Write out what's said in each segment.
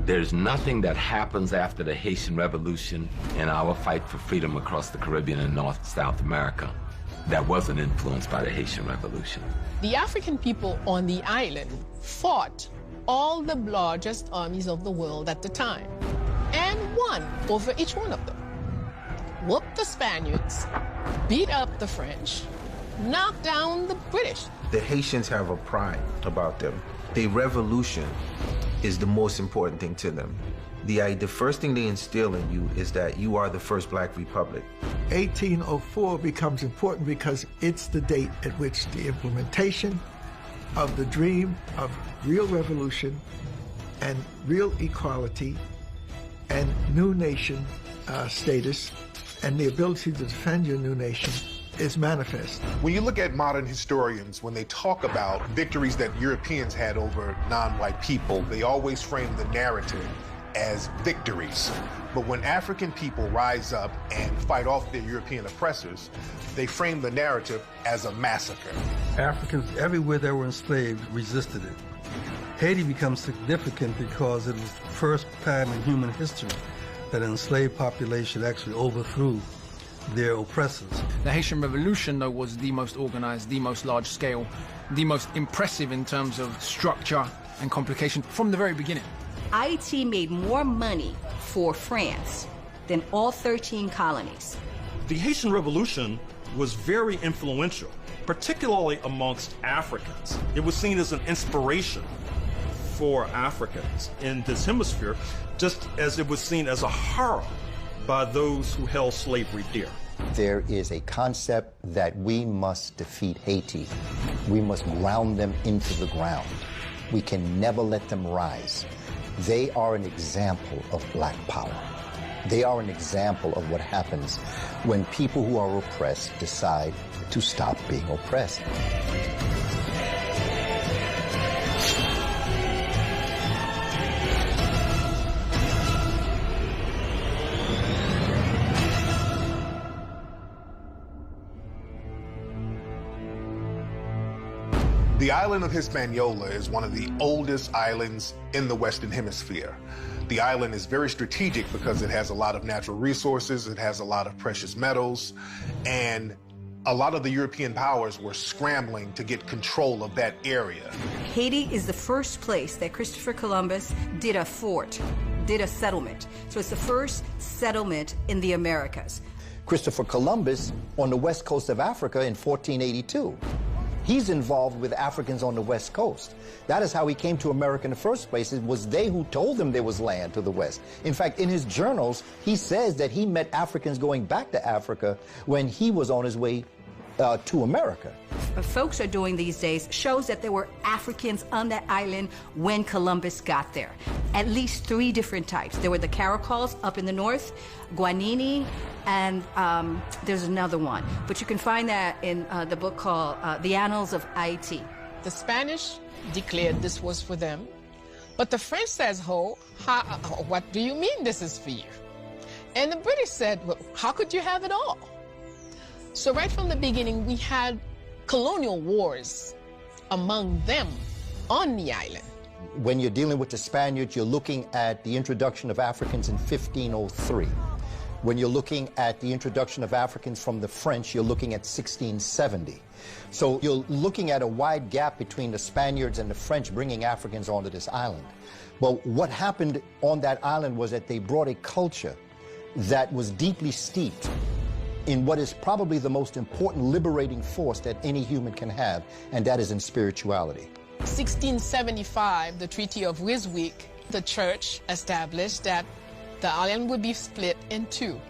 There's nothing that happens after the Haitian Revolution in our fight for freedom across the Caribbean and North and South America that wasn't influenced by the Haitian Revolution. The African people on the island fought all the largest armies of the world at the time and won over each one of them. Whooped the Spaniards, beat up the French, knocked down the British. The Haitians have a pride about them. Their revolution is the most important thing to them. The first thing they instill in you is that you are the first Black Republic. 1804 becomes important because it's the date at which the implementation of the dream of real revolution and real equality and new nation status and the ability to defend your new nation is manifest. When you look at modern historians, when they talk about victories that Europeans had over non-white people, they always frame the narrative as victories. But when African people rise up and fight off their European oppressors, they frame the narrative as a massacre. Africans everywhere that were enslaved resisted it. Haiti becomes significant because it was the first time in human history that an enslaved population actually overthrew their oppressors. The Haitian Revolution, though, was the most organized, the most large-scale, the most impressive in terms of structure and complication from the very beginning. Haiti made more money for France than all 13 colonies. The Haitian Revolution was very influential, particularly amongst Africans. It was seen as an inspiration for Africans in this hemisphere, just as it was seen as a horror by those who held slavery dear. There is a concept that we must defeat Haiti. We must ground them into the ground. We can never let them rise. They are an example of Black power. They are an example of what happens when people who are oppressed decide to stop being oppressed. The island of Hispaniola is one of the oldest islands in the Western Hemisphere. The island is very strategic because it has a lot of natural resources, it has a lot of precious metals, and a lot of the European powers were scrambling to get control of that area. Haiti is the first place that Christopher Columbus did a fort, did a settlement. So it's the first settlement in the Americas. Christopher Columbus on the west coast of Africa in 1482. He's involved with Africans on the West Coast. That is how he came to America in the first place. It was they who told him there was land to the west. In fact, in his journals, he says that he met Africans going back to Africa when he was on his way to America. What folks are doing these days shows that there were Africans on that island when Columbus got there. At least 3 different types. There were the Caracoles up in the north, Guanini, and there's another one. But you can find that in the book called The Annals of Haiti. The Spanish declared this was for them, but the French says, what do you mean this is for you? And the British said, well, how could you have it all? So right from the beginning, we had colonial wars among them on the island. When you're dealing with the Spaniards, you're looking at the introduction of Africans in 1503. When you're looking at the introduction of Africans from the French, you're looking at 1670. So you're looking at a wide gap between the Spaniards and the French bringing Africans onto this island. But what happened on that island was that they brought a culture that was deeply steeped in what is probably the most important liberating force that any human can have, and that is in spirituality. 1675, the Treaty of Ryswick, the church established that the island would be split in 2.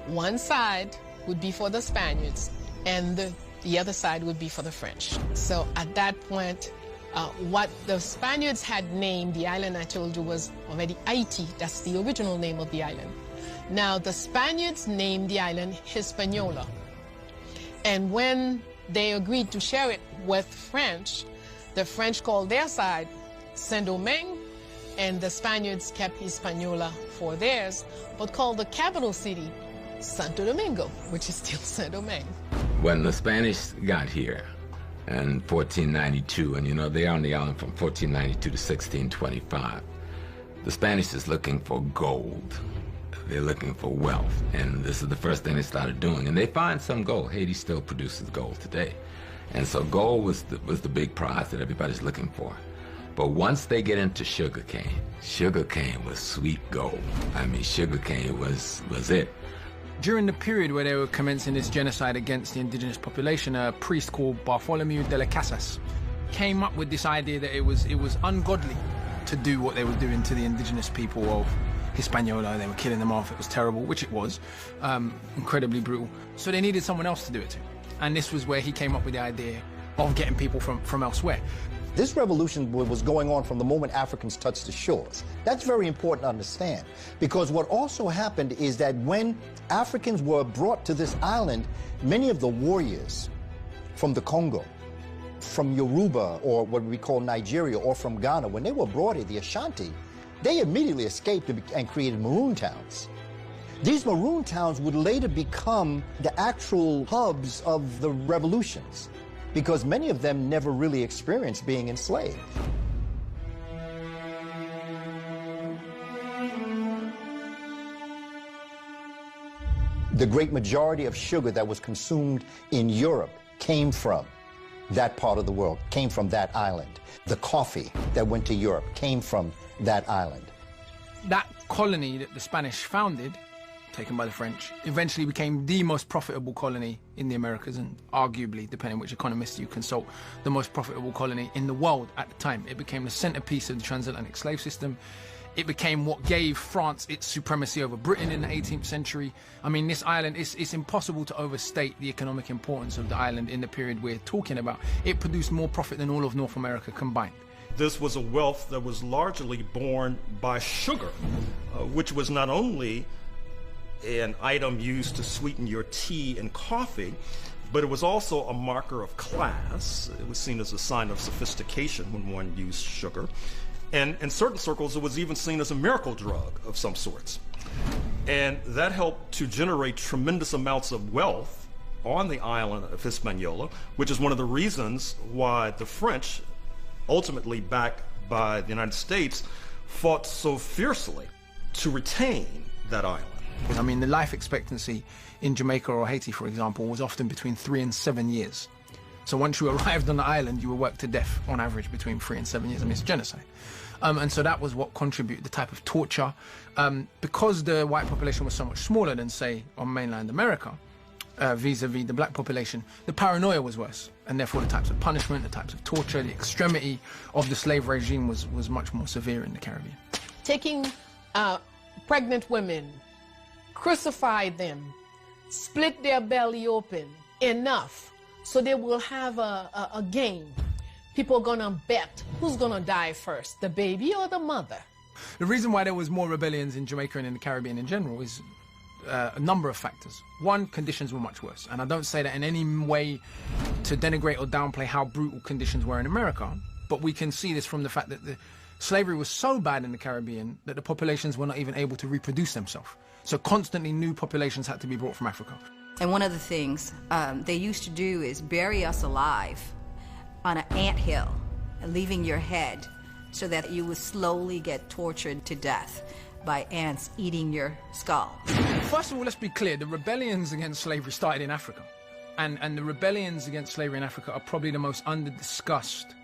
One side would be for the Spaniards, and the other side would be for the French. So at that point, what the Spaniards had named the island, I told you, was already Haiti. That's the original name of the island. Now, the Spaniards named the island Hispaniola. And when they agreed to share it with French, the French called their side Saint-Domingue, and the Spaniards kept Hispaniola for theirs, but called the capital city Santo Domingo, which is still Saint-Domingue. When the Spanish got here in 1492, and you know, they are on the island from 1492 to 1625, The Spanish is looking for gold. They're looking for wealth, and this is the first thing they started doing. And they find some gold. Haiti still produces gold today. And so gold was the big prize that everybody's looking for. But once they get into sugarcane was sweet gold. I mean, sugarcane was it. During the period where they were commencing this genocide against the indigenous population, a priest called Bartholomew de las Casas came up with this idea that it was ungodly to do what they were doing to the indigenous people of Hispaniola. They were killing them off. It was terrible, which it was, incredibly brutal. So they needed someone else to do it to. And this was where he came up with the idea of getting people from elsewhere. This revolution was going on from the moment Africans touched the shores. That's very important to understand, because what also happened is that when Africans were brought to this island, many of the warriors from the Congo, from Yoruba, or what we call Nigeria, or from Ghana, when they were brought here, the Ashanti, they immediately escaped and created maroon towns. These maroon towns would later become the actual hubs of the revolutions, because many of them never really experienced being enslaved. The great majority of sugar that was consumed in Europe came from that part of the world, came from that island. The coffee that went to Europe came from that island. That colony that the Spanish founded, taken by the French, eventually became the most profitable colony in the Americas, and arguably, depending on which economist you consult, the most profitable colony in the world at the time. It became the centerpiece of the transatlantic slave system. It became what gave France its supremacy over Britain in the 18th century. I mean, this island, it's impossible to overstate the economic importance of the island in the period we're talking about. It produced more profit than all of North America combined. This was a wealth that was largely borne by sugar, which was not only an item used to sweeten your tea and coffee, but it was also a marker of class. It was seen as a sign of sophistication when one used sugar. And in certain circles, it was even seen as a miracle drug of some sorts. And that helped to generate tremendous amounts of wealth on the island of Hispaniola, which is one of the reasons why the French, ultimately backed by the United States, fought so fiercely to retain that island. I mean, the life expectancy in Jamaica or Haiti, for example, was often between 3 and 7 years. So once you arrived on the island, you were worked to death on average between 3 and 7 years. I mean, it's genocide. And so that was what contributed, the type of torture. Because the white population was so much smaller than, say, on mainland America, vis-a-vis the black population, the paranoia was worse. And therefore the types of punishment, the types of torture, the extremity of the slave regime was much more severe in the Caribbean. Taking pregnant women, crucify them, split their belly open enough so they will have a game. People are gonna bet who's gonna die first, the baby or the mother. The reason why there was more rebellions in Jamaica and in the Caribbean in general is a number of factors. One, conditions were much worse. And I don't say that in any way to denigrate or downplay how brutal conditions were in America, but we can see this from the fact that the slavery was so bad in the Caribbean that the populations were not even able to reproduce themselves. So constantly new populations had to be brought from Africa. And one of the things they used to do is bury us alive on an anthill, leaving your head so that you would slowly get tortured to death by ants eating your skull. First of all, let's be clear, the rebellions against slavery started in Africa. And the rebellions against slavery in Africa are probably the most under-discussed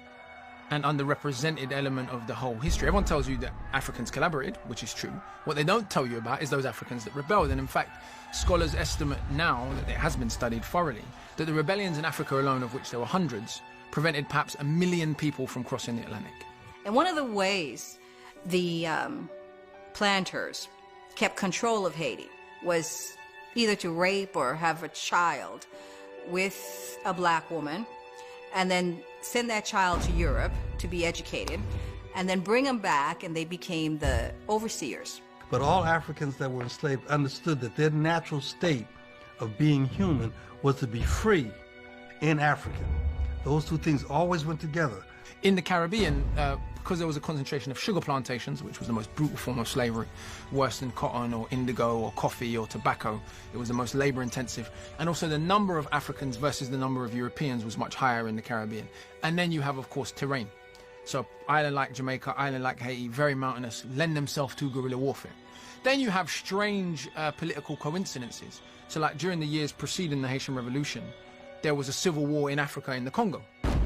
and underrepresented element of the whole history. Everyone tells you that Africans collaborated, which is true. What they don't tell you about is those Africans that rebelled. And in fact, scholars estimate now, that it has been studied thoroughly, that the rebellions in Africa alone, of which there were hundreds, prevented perhaps 1 million people from crossing the Atlantic. And one of the ways the planters kept control of Haiti was either to rape or have a child with a black woman, and then send that child to Europe to be educated, and then bring them back, and they became the overseers. But all Africans that were enslaved understood that their natural state of being human was to be free and African. Those two things always went together. In the Caribbean, because there was a concentration of sugar plantations, which was the most brutal form of slavery, worse than cotton or indigo or coffee or tobacco, it was the most labor-intensive. And also the number of Africans versus the number of Europeans was much higher in the Caribbean. And then you have, of course, terrain. So island like Jamaica, island like Haiti, very mountainous, lend themselves to guerrilla warfare. Then you have strange political coincidences. So like during the years preceding the Haitian Revolution, there was a civil war in Africa, in the Congo.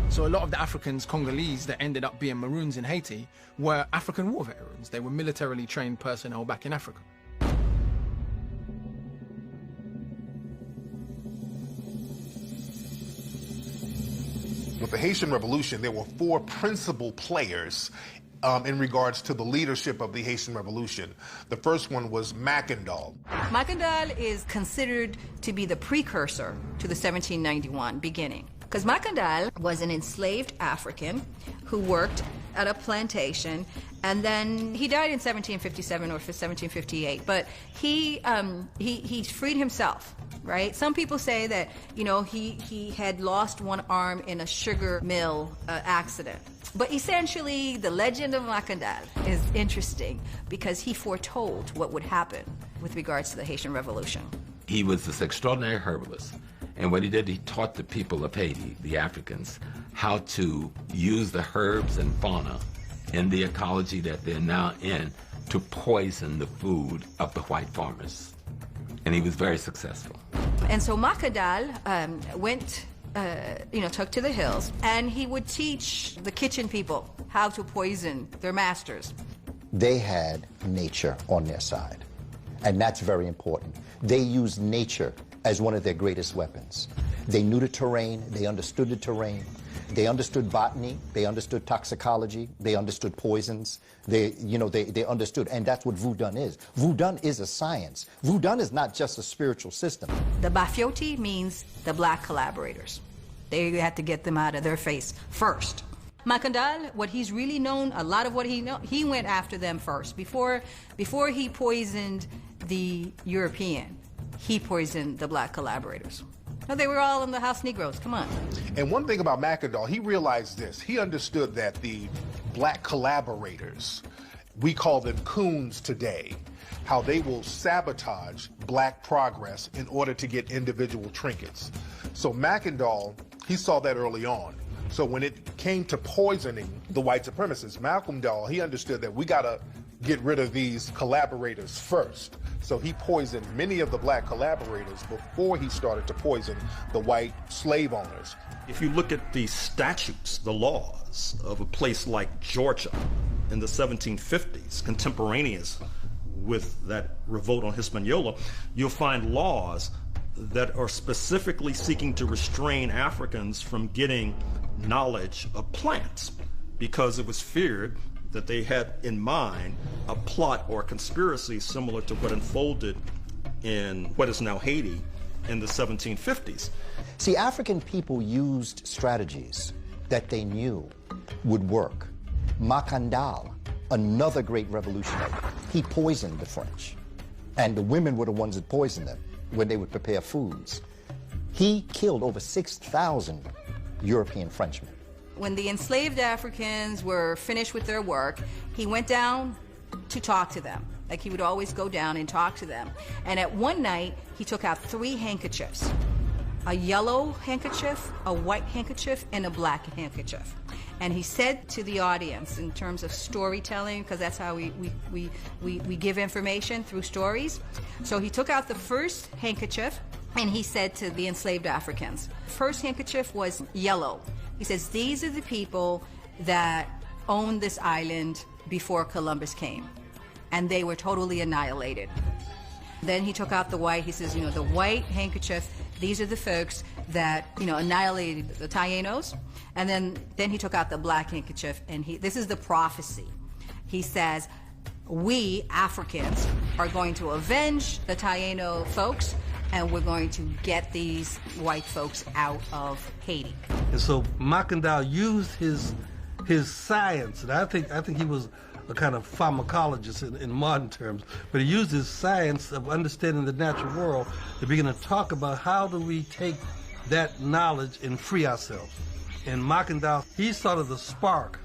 So a lot of the Africans, Congolese, that ended up being Maroons in Haiti were African war veterans. They were militarily trained personnel back in Africa. With the Haitian Revolution, there were 4 principal players in regards to the leadership of the Haitian Revolution. The first one was Mackandal. Mackandal is considered to be the precursor to the 1791 beginning, because Mackandal was an enslaved African who worked at a plantation, and then he died in 1757 or 1758, but he freed himself. Right? Some people say that, you know, he had lost one arm in a sugar mill accident. But essentially, the legend of Mackandal is interesting because he foretold what would happen with regards to the Haitian Revolution. He was this extraordinary herbalist. And what he did, he taught the people of Haiti, the Africans, how to use the herbs and fauna in the ecology that they're now in to poison the food of the white farmers. And he was very successful. And so Mackandal went, took to the hills, and he would teach the kitchen people how to poison their masters. They had nature on their side, and that's very important. They used nature as one of their greatest weapons. They knew the terrain, they understood the terrain, they understood botany, they understood toxicology, they understood poisons, they understood, and that's what Voodoo is. Voodoo is a science. Voodoo is not just a spiritual system. The Bafioti means the black collaborators. They had to get them out of their face first. Mackandal, what he's really known, a lot of what he went after them first. Before he poisoned the European, he poisoned the black collaborators. No, they were all in the house Negroes, come on. And one thing about Mackandal, he realized this. He understood that the black collaborators, we call them coons today, how they will sabotage black progress in order to get individual trinkets. So Mackandal, he saw that early on. So when it came to poisoning the white supremacists, Mackandal, he understood that we gotta get rid of these collaborators first. So he poisoned many of the black collaborators before he started to poison the white slave owners. If you look at the statutes, the laws of a place like Georgia in the 1750s, contemporaneous with that revolt on Hispaniola, you'll find laws that are specifically seeking to restrain Africans from getting knowledge of plants because it was feared that they had in mind a plot or a conspiracy similar to what unfolded in what is now Haiti in the 1750s. See, African people used strategies that they knew would work. Mackandal, another great revolutionary, he poisoned the French. And the women were the ones that poisoned them when they would prepare foods. He killed over 6,000 European Frenchmen. When the enslaved Africans were finished with their work, he went down to talk to them. Like, he would always go down and talk to them. And at one night, he took out 3 handkerchiefs. A yellow handkerchief, a white handkerchief, and a black handkerchief. And he said to the audience, in terms of storytelling, because that's how we give information through stories. So he took out the first handkerchief, and he said to the enslaved Africans, first handkerchief was yellow. He says, these are the people that owned this island before Columbus came. And they were totally annihilated. Then he took out the white. He says, the white handkerchief, these are the folks that, annihilated the Tainos. And then he took out the black handkerchief, and this is the prophecy. He says, we, Africans, are going to avenge the Taino folks, and we're going to get these white folks out of Haiti. And so Mackandal used his science, and I think he was a kind of pharmacologist in modern terms, but he used his science of understanding the natural world to begin to talk about how do we take that knowledge and free ourselves. And Mackandal, he's sort of the spark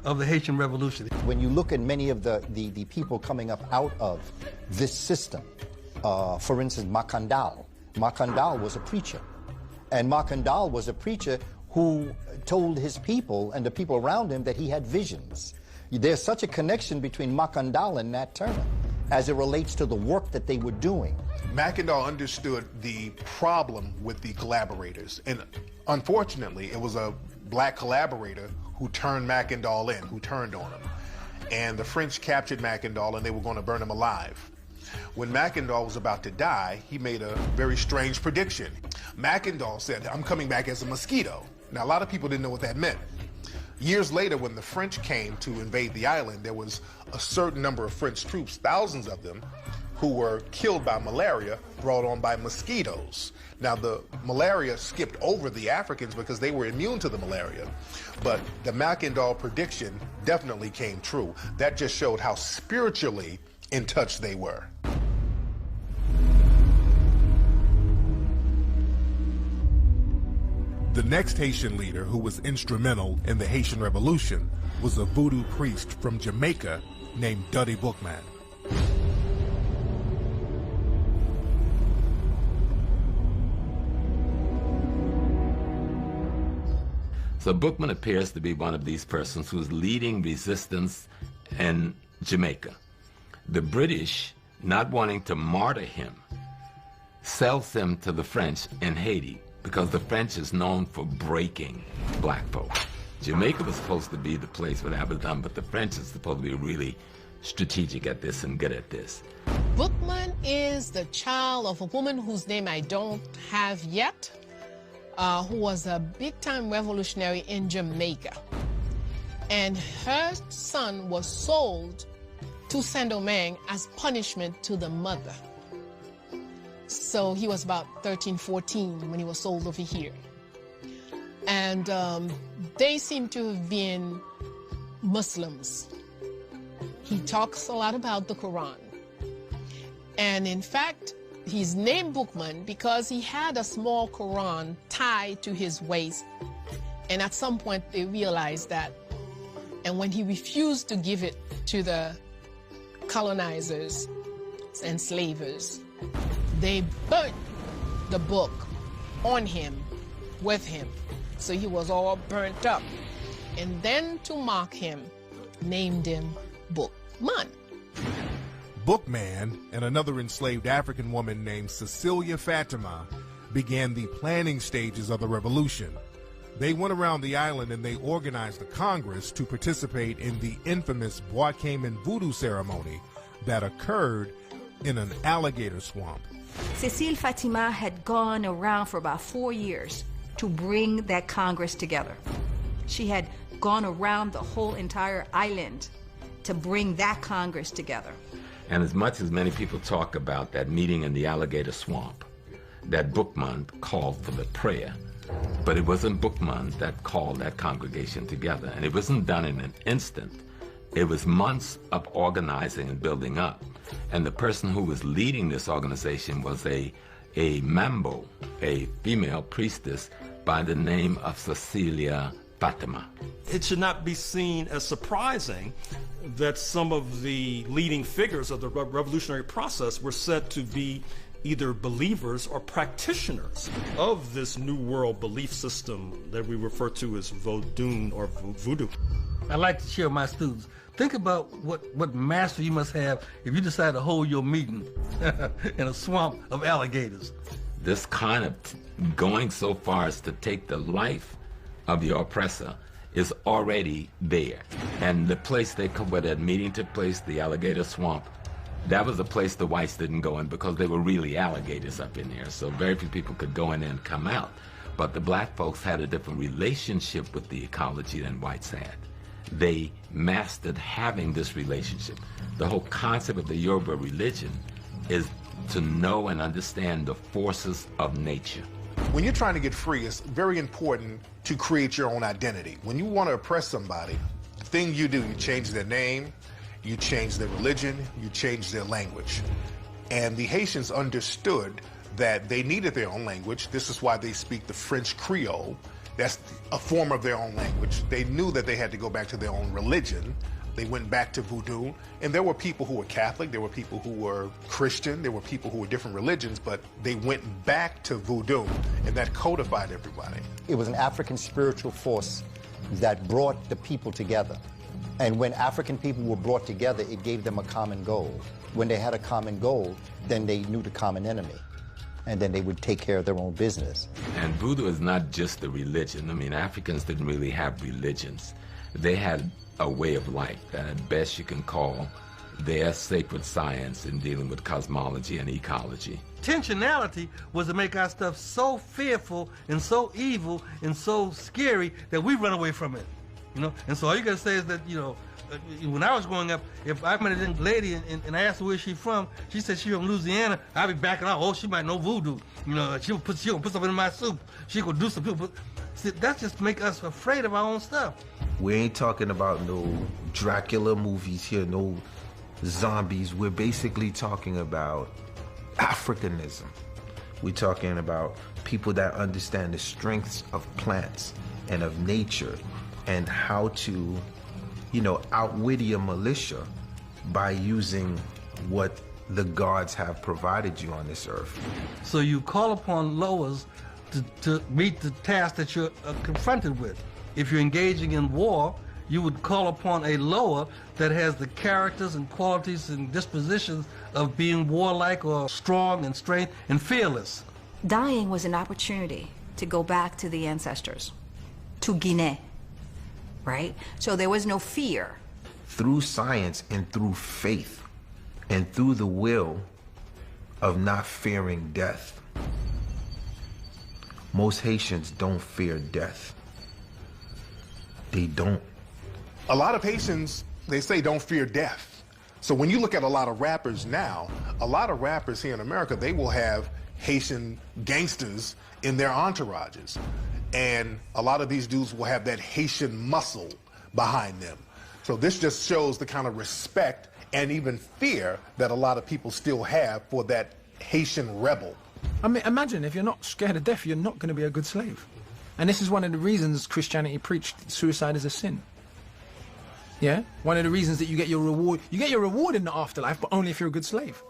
of the Haitian Revolution. When you look at many of the people coming up out of this system, for instance, Mackandal was a preacher. And Mackandal was a preacher who told his people and the people around him that he had visions. There's such a connection between Mackandal and Nat Turner as it relates to the work that they were doing. Mackandal understood the problem with the collaborators, and unfortunately, it was a black collaborator who turned Mackandal in, who turned on him. And the French captured Mackandal, and they were going to burn him alive. When Mackandal was about to die, he made a very strange prediction. Mackandal said, "I'm coming back as a mosquito." Now, a lot of people didn't know what that meant. Years later, when the French came to invade the island, there was a certain number of French troops, thousands of them, who were killed by malaria brought on by mosquitoes. Now, the malaria skipped over the Africans because they were immune to the malaria. But the Mackandal prediction definitely came true. That just showed how spiritually in touch they were. The next Haitian leader who was instrumental in the Haitian Revolution was a voodoo priest from Jamaica named Duddy Bookman. So Bookman appears to be one of these persons who's leading resistance in Jamaica. The British, not wanting to martyr him, sells him to the French in Haiti, because the French is known for breaking black folk. Jamaica was supposed to be the place where that was done, but the French is supposed to be really strategic at this and good at this. Bookman is the child of a woman whose name I don't have yet, who was a big-time revolutionary in Jamaica. And her son was sold to Saint-Domingue as punishment to the mother. So he was about 13, 14 when he was sold over here. And they seem to have been Muslims. He talks a lot about the Quran. And in fact, he's named Bookman because he had a small Quran tied to his waist. And at some point they realized that. And when he refused to give it to the colonizers and slavers, they burnt the book on him, with him. So he was all burnt up. And then to mock him, named him Bookman. Bookman and another enslaved African woman named Cecilia Fatima began the planning stages of the revolution. They went around the island and they organized a Congress to participate in the infamous Bois Cayman voodoo ceremony that occurred in an alligator swamp. Cecile Fatima had gone around for about 4 years to bring that Congress together. She had gone around the whole entire island to bring that Congress together. And as much as many people talk about that meeting in the alligator swamp, that Bookman called for the prayer, but it wasn't Bookman that called that congregation together. And it wasn't done in an instant. It was months of organizing and building up. And the person who was leading this organization was a Mambo, a female priestess by the name of Cecilia Fatima. It should not be seen as surprising that some of the leading figures of the revolutionary process were said to be either believers or practitioners of this New World belief system that we refer to as Vodun or Voodoo. I like to share with my students. Think about what mastery you must have if you decide to hold your meeting in a swamp of alligators. This kind of going so far as to take the life of your oppressor is already there. And the place where that meeting took place, the alligator swamp, that was a place the whites didn't go in because there were really alligators up in there. So very few people could go in and come out. But the black folks had a different relationship with the ecology than whites had. They mastered having this relationship. The whole concept of the Yoruba religion is to know and understand the forces of nature. When you're trying to get free, it's very important to create your own identity. When you want to oppress somebody, the thing you do, you change their name, you change their religion, you change their language. And the Haitians understood that they needed their own language. This is why they speak the French Creole. That's a form of their own language. They knew that they had to go back to their own religion, They went back to voodoo, and there were people who were Catholic, there were people who were Christian, there were people who were different religions, but they went back to voodoo, and that codified everybody. It was an African spiritual force that brought the people together. And when African people were brought together, it gave them a common goal. When they had a common goal, then they knew the common enemy, and then they would take care of their own business. And voodoo is not just a religion. I mean, Africans didn't really have religions. They had a way of life that at best you can call their sacred science in dealing with cosmology and ecology. Intentionality was to make our stuff so fearful and so evil and so scary that we run away from it, you know? And so all you gotta say is that, you know, when I was growing up, if I met a young lady and I asked her where she's from, she said she's from Louisiana, I'd be backing out. Oh, she might know voodoo. You know, she gonna put something in my soup. She gonna do some people. See, that's just make us afraid of our own stuff. We ain't talking about no Dracula movies here, no zombies. We're basically talking about Africanism. We're talking about people that understand the strengths of plants and of nature and how to, you know, outwitty a militia by using what the gods have provided you on this earth. So you call upon lowers to meet the task that you're confronted with. If you're engaging in war, you would call upon a lower that has the characters and qualities and dispositions of being warlike or strong and strength and fearless. Dying was an opportunity to go back to the ancestors, to Guinea, right? So there was no fear. Through science and through faith and through the will of not fearing death. Most Haitians don't fear death. They don't. A lot of Haitians, they say don't fear death. So when you look at a lot of rappers now, a lot of rappers here in America, they will have Haitian gangsters in their entourages. And a lot of these dudes will have that Haitian muscle behind them. So this just shows the kind of respect and even fear that a lot of people still have for that Haitian rebel. I mean, imagine if you're not scared of death, you're not going to be a good slave. And this is one of the reasons Christianity preached suicide is a sin. Yeah? One of the reasons that you get your reward in the afterlife, but only if you're a good slave.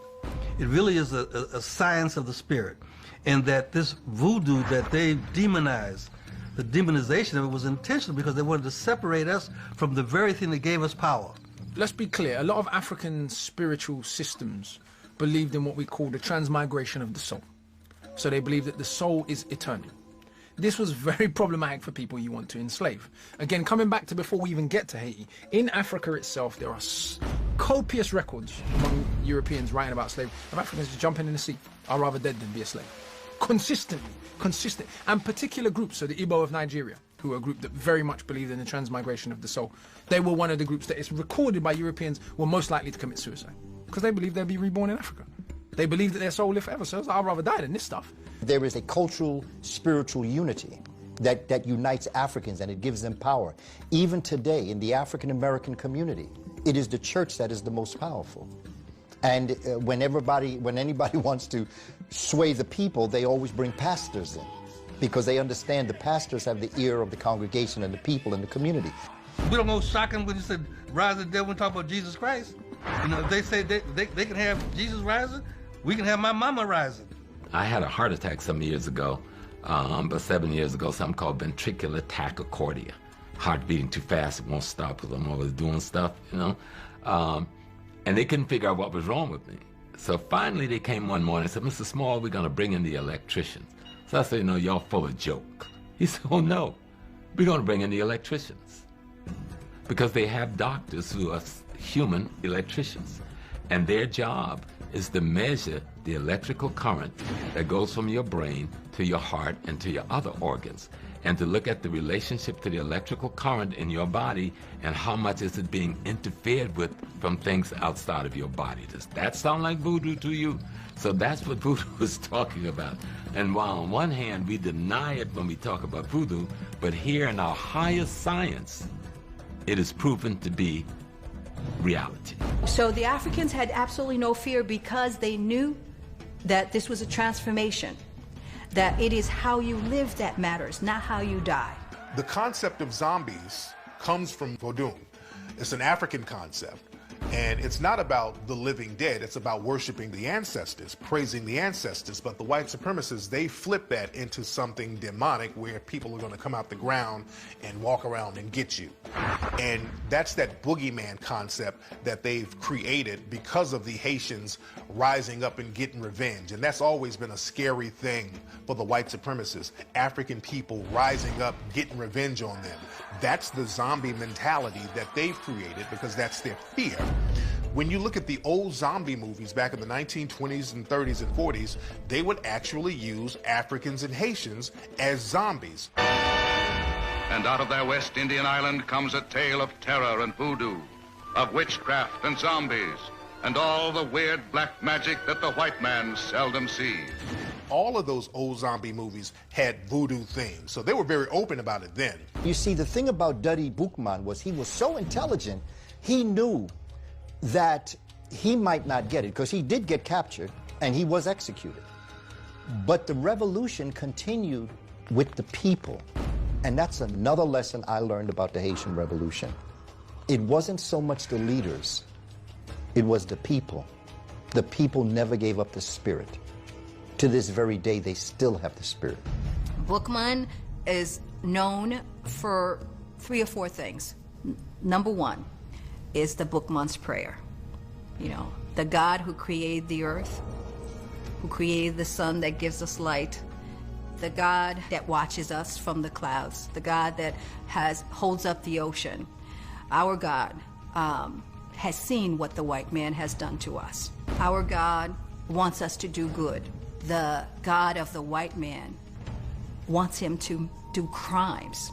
It really is a science of the spirit. And that this voodoo that they demonize, the demonization of it was intentional because they wanted to separate us from the very thing that gave us power. Let's be clear, a lot of African spiritual systems believed in what we call the transmigration of the soul. So they believe that the soul is eternal. This was very problematic for people you want to enslave. Again, coming back to before we even get to Haiti, in Africa itself, there are copious records among Europeans writing about slavery of Africans just jumping in the sea. I'd rather dead than be a slave. Consistent. And particular groups, so the Igbo of Nigeria, who are a group that very much believed in the transmigration of the soul, they were one of the groups that is recorded by Europeans were most likely to commit suicide because they believed they'd be reborn in Africa. They believed that their soul lived forever, so I'd rather die than this stuff. There is a cultural, spiritual unity that unites Africans and it gives them power. Even today in the African American community, it is the church that is the most powerful. And when anybody wants to sway the people, they always bring pastors in because they understand the pastors have the ear of the congregation and the people in the community. We don't know shocking when you said rise of the dead when talk about Jesus Christ. You know, if they say they can have Jesus rising, we can have my mama rising. I had a heart attack some years ago, but 7 years ago, something called ventricular tachycardia. Heart beating too fast, it won't stop because I'm always doing stuff, you know. And they couldn't figure out what was wrong with me. So finally they came one morning and said, Mr. Small, we're gonna bring in the electricians. So I said, no, y'all full of joke. He said, oh no, we're gonna bring in the electricians. Because they have doctors who are human electricians. And their job is to measure the electrical current that goes from your brain to your heart and to your other organs, and to look at the relationship to the electrical current in your body and how much is it being interfered with from things outside of your body. Does that sound like voodoo to you? So that's what voodoo is talking about. And while on one hand we deny it when we talk about voodoo, but here in our highest science, it is proven to be reality. So the Africans had absolutely no fear because they knew that this was a transformation, that it is how you live that matters, not how you die. The concept of zombies comes from voodoo. It's an African concept. And it's not about the living dead, it's about worshiping the ancestors, praising the ancestors. But the white supremacists, they flip that into something demonic where people are going to come out the ground and walk around and get you. And that's that boogeyman concept that they've created because of the Haitians rising up and getting revenge. And that's always been a scary thing for the white supremacists. African people rising up, getting revenge on them. That's the zombie mentality that they've created because that's their fear. When you look at the old zombie movies back in the 1920s and 30s and 40s, they would actually use Africans and Haitians as zombies. And out of their West Indian island comes a tale of terror and voodoo, of witchcraft and zombies, and all the weird black magic that the white man seldom sees. All of those old zombie movies had voodoo themes, so they were very open about it then. You see, the thing about Dutty Boukman was he was so intelligent, he knew that he might not get it, because he did get captured and he was executed. But the revolution continued with the people. And that's another lesson I learned about the Haitian Revolution. It wasn't so much the leaders, it was the people. The people never gave up the spirit. To this very day, they still have the spirit. Boukman is known for 3 or 4 things. Number 1 is the Boukman's prayer. You know, the God who created the earth, who created the sun that gives us light, the God that watches us from the clouds, the God that holds up the ocean. Our God has seen what the white man has done to us. Our God wants us to do good. The God of the white man wants him to do crimes.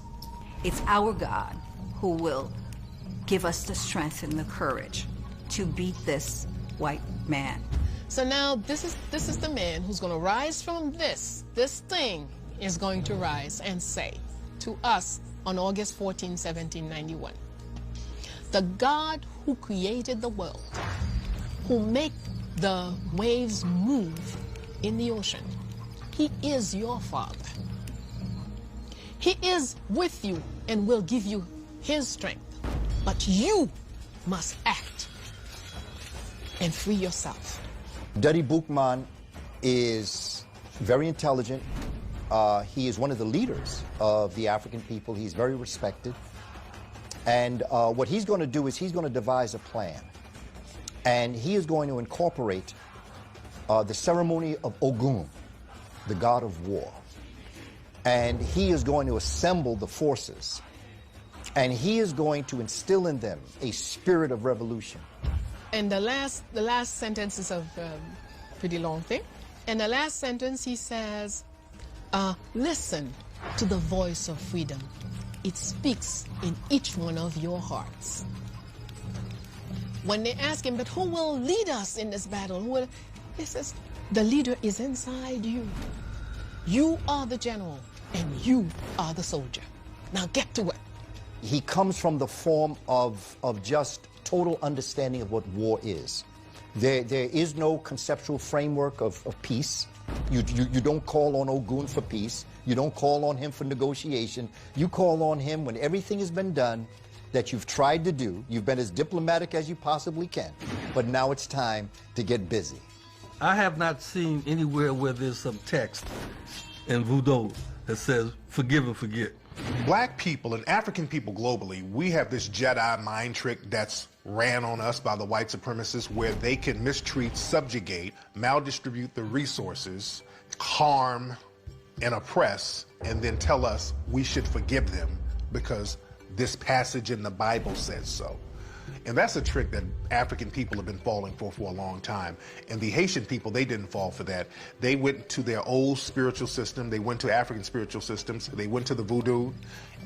It's our God who will give us the strength and the courage to beat this white man. So now this is the man who's going to rise from this thing is going to rise and say to us on August 14, 1791, the God who created the world, who make the waves move in the ocean, he is your Father. He is with you and will give you his strength. But you must act and free yourself. Dutty Boukman is very intelligent. He is one of the leaders of the African people. He's very respected. And what he's going to do is he's going to devise a plan. And he is going to incorporate the ceremony of Ogun, the god of war. And he is going to assemble the forces. And he is going to instill in them a spirit of revolution. And the last sentence is a pretty long thing. In the last sentence, he says, listen to the voice of freedom. It speaks in each one of your hearts. When they ask him, but who will lead us in this battle? He says, the leader is inside you. You are the general, and you are the soldier. Now get to it. He comes from the form of just total understanding of what war is. There is no conceptual framework of peace. You don't call on Ogun for peace. You don't call on him for negotiation. You call on him when everything has been done that you've tried to do. You've been as diplomatic as you possibly can. But now it's time to get busy. I have not seen anywhere where there's some text in voodoo that says, forgive and forget. Black people and African people globally, we have this Jedi mind trick that's ran on us by the white supremacists where they can mistreat, subjugate, maldistribute the resources, harm, and oppress, and then tell us we should forgive them because this passage in the Bible says so. And that's a trick that African people have been falling for a long time. And the Haitian people, they didn't fall for that. They went to their old spiritual system. They went to African spiritual systems. They went to the voodoo.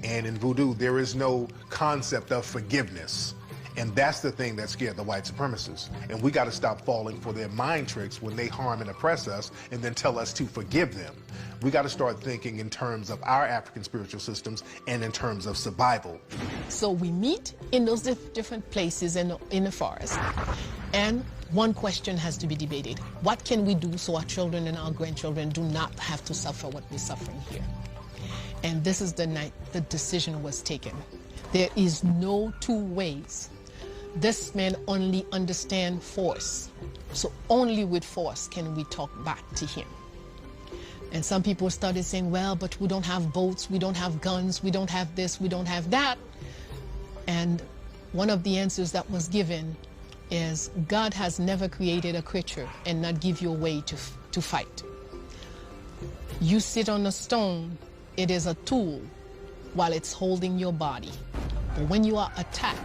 And in voodoo, there is no concept of forgiveness. And that's the thing that scared the white supremacists. And we got to stop falling for their mind tricks when they harm and oppress us and then tell us to forgive them. We got to start thinking in terms of our African spiritual systems and in terms of survival. So we meet in those different places in the forest. And one question has to be debated. What can we do so our children and our grandchildren do not have to suffer what we're suffering here? And this is the night the decision was taken. There is no two ways. This man only understands force. So only with force can we talk back to him. And some people started saying, well, but we don't have boats, we don't have guns, we don't have this, we don't have that. And one of the answers that was given is God has never created a creature and not give you a way to fight. You sit on a stone, it is a tool while it's holding your body. But when you are attacked,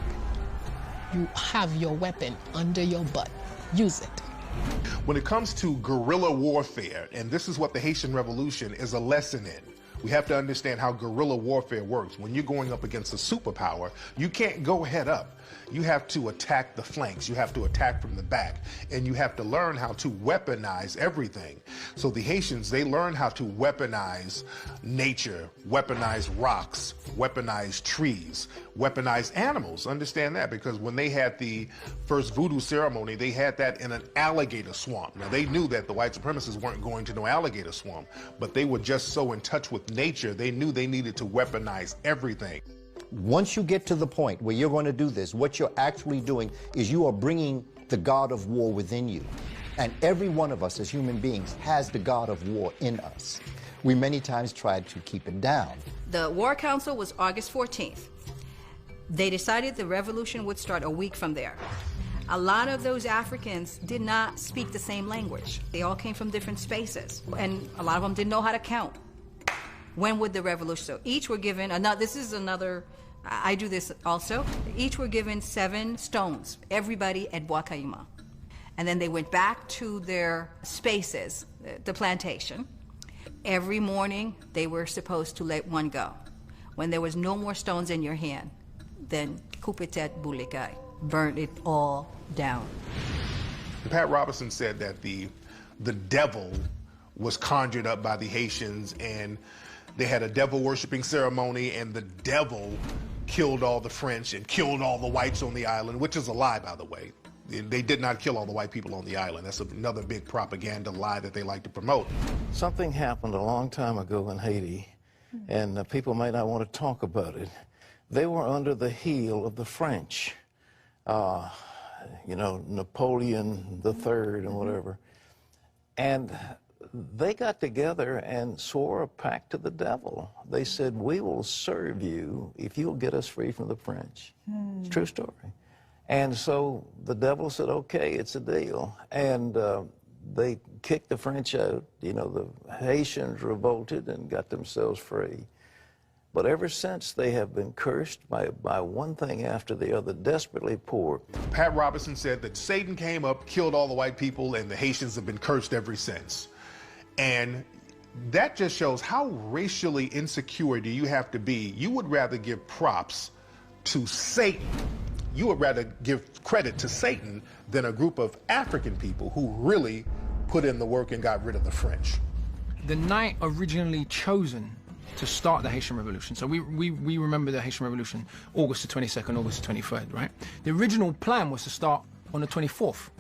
you have your weapon under your butt. Use it. When it comes to guerrilla warfare, and this is what the Haitian Revolution is a lesson in, we have to understand how guerrilla warfare works. When you're going up against a superpower, you can't go head up. You have to attack the flanks. You have to attack from the back. And you have to learn how to weaponize everything. So the Haitians, they learned how to weaponize nature, weaponize rocks, weaponize trees, weaponize animals. Understand that, because when they had the first voodoo ceremony, they had that in an alligator swamp. Now, they knew that the white supremacists weren't going to no alligator swamp, but they were just so in touch with nature, they knew they needed to weaponize everything. Once you get to the point where you're going to do this, what you're actually doing is you are bringing the God of war within you. And every one of us as human beings has the God of war in us. We many times tried to keep it down. The War Council was August 14th. They decided the revolution would start a week from there. A lot of those Africans did not speak the same language. They all came from different spaces, and a lot of them didn't know how to count. When would the revolution? So each were given, this is another, I do this also, each were given 7 stones, everybody at Bois-Caïma. And then they went back to their spaces, the plantation. Every morning, they were supposed to let one go. When there was no more stones in your hand, then coupetet boulikai, burn it all down. Pat Robertson said that the devil was conjured up by the Haitians, and they had a devil-worshipping ceremony, and the devil killed all the French and killed all the whites on the island, which is a lie, by the way. They did not kill all the white people on the island. That's another big propaganda lie that they like to promote. Something happened a long time ago in Haiti, and people might not want to talk about it. They were under the heel of the French. You know, Napoleon III and whatever. And they got together and swore a pact to the devil. They said, we will serve you if you'll get us free from the French. It's a true story. And so the devil said, okay, it's a deal. And they kicked the French out. You know, the Haitians revolted and got themselves free. But ever since, they have been cursed by one thing after the other, desperately poor. Pat Robertson said that Satan came up, killed all the white people, and the Haitians have been cursed ever since. And that just shows how racially insecure do you have to be. You would rather give props to Satan. You would rather give credit to Satan than a group of African people who really put in the work and got rid of the French. The night originally chosen to start the Haitian Revolution, so we remember the Haitian Revolution, August the 22nd, August the 23rd, right? The original plan was to start on the 24th.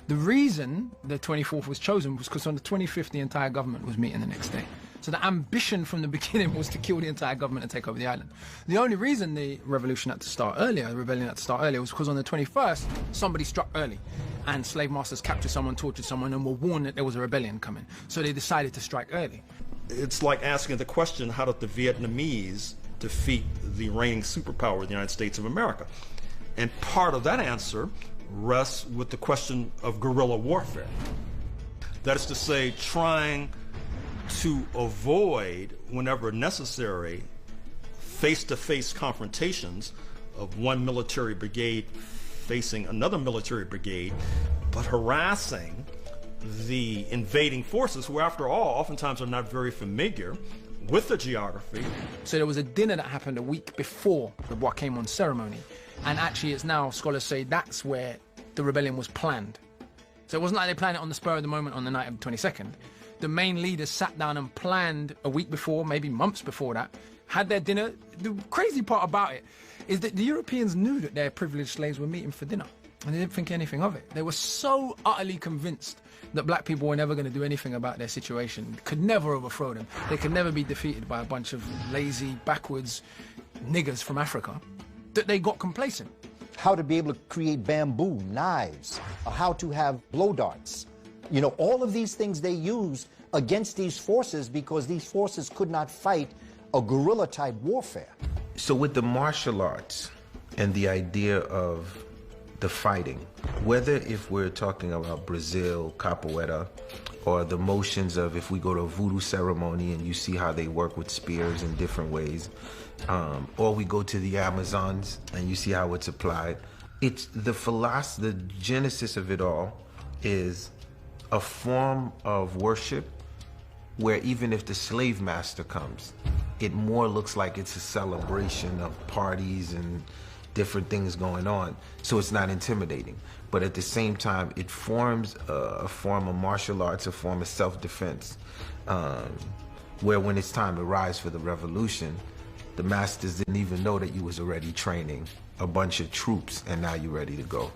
The reason the 24th was chosen was because on the 25th, the entire government was meeting the next day. So the ambition from the beginning was to kill the entire government and take over the island. The only reason the revolution had to start earlier, the rebellion had to start earlier, was because on the 21st, somebody struck early. And slave masters captured someone, tortured someone, and were warned that there was a rebellion coming. So they decided to strike early. It's like asking the question, how did the Vietnamese defeat the reigning superpower of the United States of America? And part of that answer rests with the question of guerrilla warfare. That is to say, trying to avoid, whenever necessary, face-to-face confrontations of one military brigade facing another military brigade, but harassing the invading forces, who after all oftentimes are not very familiar with the geography. So there was a dinner that happened a week before the Bois-Caïma ceremony, and actually it's now, scholars say, that's where the rebellion was planned. So it wasn't like they planned it on the spur of the moment on the night of the 22nd. The main leaders sat down and planned a week before, maybe months before that, had their dinner. The crazy part about it is that the Europeans knew that their privileged slaves were meeting for dinner. And they didn't think anything of it. They were so utterly convinced that black people were never going to do anything about their situation, could never overthrow them. They could never be defeated by a bunch of lazy, backwards niggers from Africa, that they got complacent. How to be able to create bamboo, knives, how to have blow darts. You know, all of these things they used against these forces because these forces could not fight a guerrilla-type warfare. So with the martial arts and the idea of the fighting, whether if we're talking about Brazil, capoeira, or the motions of if we go to a voodoo ceremony and you see how they work with spears in different ways, or we go to the Amazons and you see how it's applied, it's the philosophy, the genesis of it all is a form of worship where even if the slave master comes, it more looks like it's a celebration of parties and different things going on, so it's not intimidating. But at the same time, it forms a form of martial arts, a form of self-defense, where when it's time to rise for the revolution, the masters didn't even know that you was already training a bunch of troops and now you're ready to go.